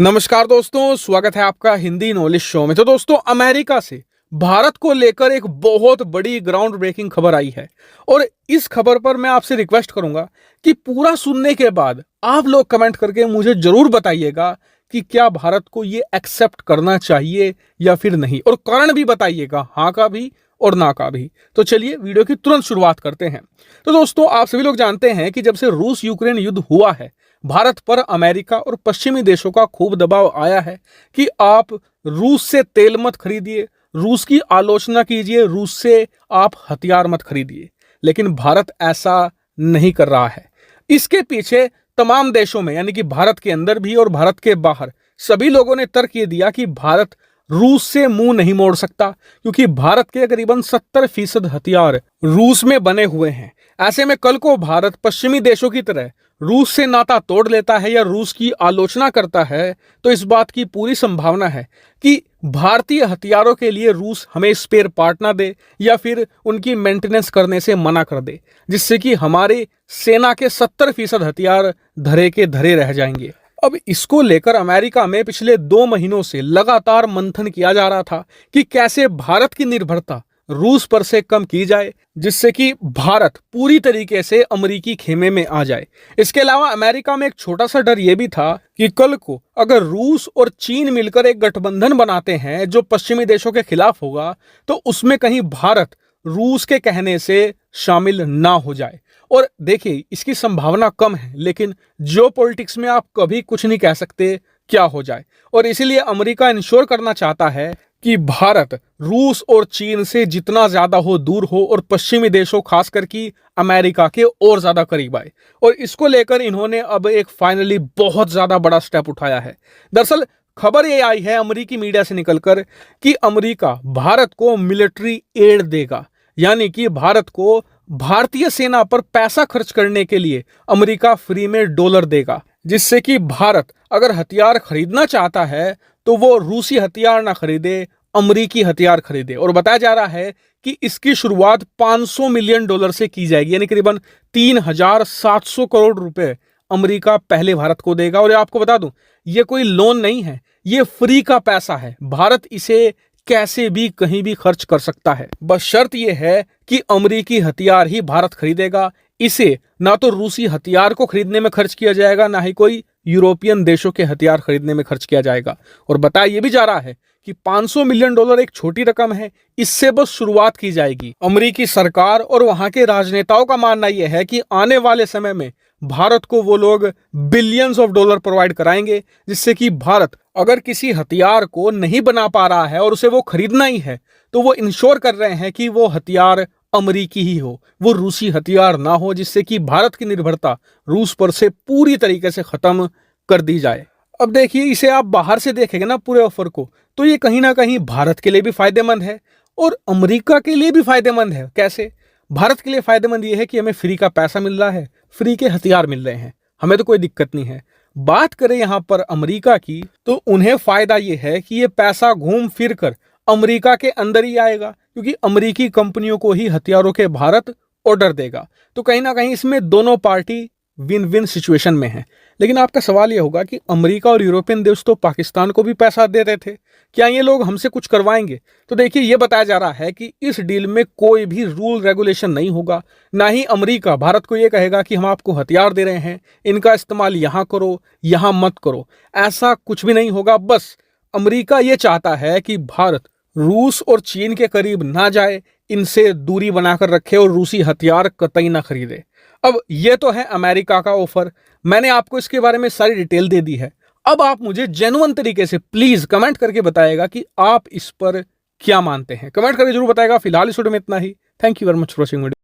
नमस्कार दोस्तों, स्वागत है आपका हिंदी नॉलेज शो में। तो दोस्तों, अमेरिका से भारत को लेकर एक बहुत बड़ी ग्राउंड ब्रेकिंग खबर आई है और इस खबर पर मैं आपसे रिक्वेस्ट करूंगा कि पूरा सुनने के बाद आप लोग कमेंट करके मुझे जरूर बताइएगा कि क्या भारत को ये एक्सेप्ट करना चाहिए या फिर नहीं, और कारण भी बताइएगा, हाँ का भी और ना का भी। तो चलिए वीडियो की तुरंत शुरुआत करते हैं। तो दोस्तों, आप सभी लोग जानते हैं कि जब से रूस यूक्रेन युद्ध हुआ है, भारत पर अमेरिका और पश्चिमी देशों का खूब दबाव आया है कि आप रूस से तेल मत खरीदिए, रूस की आलोचना कीजिए, रूस से आप हथियार मत खरीदिए। लेकिन भारत ऐसा नहीं कर रहा है। इसके पीछे तमाम देशों में, यानी कि भारत के अंदर भी और भारत के बाहर, सभी लोगों ने तर्क ये दिया कि भारत रूस से मुंह नहीं मोड़ सकता, क्योंकि भारत के करीबन 70% हथियार रूस में बने हुए हैं। ऐसे में कल को भारत पश्चिमी देशों की तरह रूस से नाता तोड़ लेता है या रूस की आलोचना करता है, तो इस बात की पूरी संभावना है कि भारतीय हथियारों के लिए रूस हमें स्पेयर पार्ट ना दे या फिर उनकी मेंटेनेंस करने से मना कर दे, जिससे कि हमारे सेना के 70% हथियार धरे के धरे रह जाएंगे। अब इसको लेकर अमेरिका में पिछले 2 महीनों से लगातार मंथन किया जा रहा था कि कैसे भारत की निर्भरता रूस पर से कम की जाए, जिससे कि भारत पूरी तरीके से अमेरिकी खेमे में आ जाए। इसके अलावा अमेरिका में एक छोटा सा डर यह भी था कि कल को अगर रूस और चीन मिलकर एक गठबंधन बनाते हैं जो पश्चिमी देशों के खिलाफ होगा, तो उसमें कहीं भारत रूस के कहने से शामिल ना हो जाए। और देखिए, इसकी संभावना कम है, लेकिन जियोपॉलिटिक्स में आप कभी कुछ नहीं कह सकते क्या हो जाए, और इसीलिए अमेरिका इंश्योर करना चाहता है कि भारत रूस और चीन से जितना ज्यादा हो दूर हो और पश्चिमी देशों खासकर कि अमेरिका के और ज्यादा करीब आए। और इसको लेकर इन्होंने अब एक फाइनली बहुत ज्यादा बड़ा स्टेप उठाया है। दरअसल खबर ये आई है अमेरिकी मीडिया से निकलकर कि अमेरिका भारत को मिलिट्री एड देगा, यानी कि भारत को भारतीय सेना पर पैसा खर्च करने के लिए अमेरिका फ्री में डॉलर देगा, जिससे कि भारत अगर हथियार खरीदना चाहता है तो वो रूसी हथियार ना खरीदे, अमेरिकी हथियार खरीदे। और बताया जा रहा है कि इसकी शुरुआत $500 मिलियन से की जाएगी, यानी करीबन 3,700 करोड़ रुपए अमेरिका पहले भारत को देगा। और आपको बता दूं, ये कोई लोन नहीं है, ये फ्री का पैसा है। भारत इसे कैसे भी कहीं भी खर्च कर सकता है, बस शर्त यह है कि अमेरिकी हथियार ही भारत खरीदेगा। इसे ना तो रूसी हथियार को खरीदने में खर्च किया जाएगा, ना ही कोई यूरोपियन देशों के हथियार खरीदने में खर्च किया जाएगा। और बताया यह भी जा रहा है कि $500 मिलियन एक छोटी रकम है, इससे बस शुरुआत की जाएगी। अमेरिकी सरकार और वहां के राजनेताओं का मानना यह है कि आने वाले समय में भारत को वो लोग बिलियंस ऑफ डॉलर प्रोवाइड कराएंगे, जिससे कि भारत अगर किसी हथियार को नहीं बना पा रहा है और उसे वो खरीदना ही है, तो वो इंश्योर कर रहे हैं कि वो हथियार अमेरिकी ही हो, वो रूसी हथियार ना हो, जिससे कि भारत की निर्भरता रूस पर से पूरी तरीके से खत्म कर दी जाए। अब देखिए, इसे आप बाहर से देखेंगे ना पूरे ऑफर को, तो ये कहीं ना कहीं भारत के लिए भी फायदेमंद है और अमेरिका के लिए भी फायदेमंद है। कैसे? भारत के लिए फायदेमंद ये है कि हमें फ्री का पैसा मिल रहा है, फ्री के हथियार मिल रहे हैं, हमें तो कोई दिक्कत नहीं है। बात करें यहां पर अमेरिका की, तो उन्हें फायदा यह है कि ये पैसा घूम फिर कर अमेरिका के अंदर ही आएगा, क्योंकि अमेरिकी कंपनियों को ही हथियारों के भारत ऑर्डर देगा। तो कहीं ना कहीं इसमें दोनों पार्टी विन विन सिचुएशन में है। लेकिन आपका सवाल यह होगा कि अमेरिका और यूरोपियन देश तो पाकिस्तान को भी पैसा दे रहे थे, क्या ये लोग हमसे कुछ करवाएंगे? तो देखिए, यह बताया जा रहा है कि इस डील में कोई भी रूल रेगुलेशन नहीं होगा। ना ही अमेरिका भारत को यह कहेगा कि हम आपको हथियार दे रहे हैं, इनका इस्तेमाल यहां करो, यहां मत करो। ऐसा कुछ भी नहीं होगा। बस अमेरिका यह चाहता है कि भारत रूस और चीन के करीब ना जाए, इनसे दूरी बनाकर रखे और रूसी हथियार कतई ना खरीदे। अब ये तो है अमेरिका का ऑफर, मैंने आपको इसके बारे में सारी डिटेल दे दी है। अब आप मुझे जेन्युइन तरीके से प्लीज कमेंट करके बताएगा कि आप इस पर क्या मानते हैं। कमेंट करके जरूर बताएगा। फिलहाल इस वीडियो में इतना ही। Thank you very much for watching video.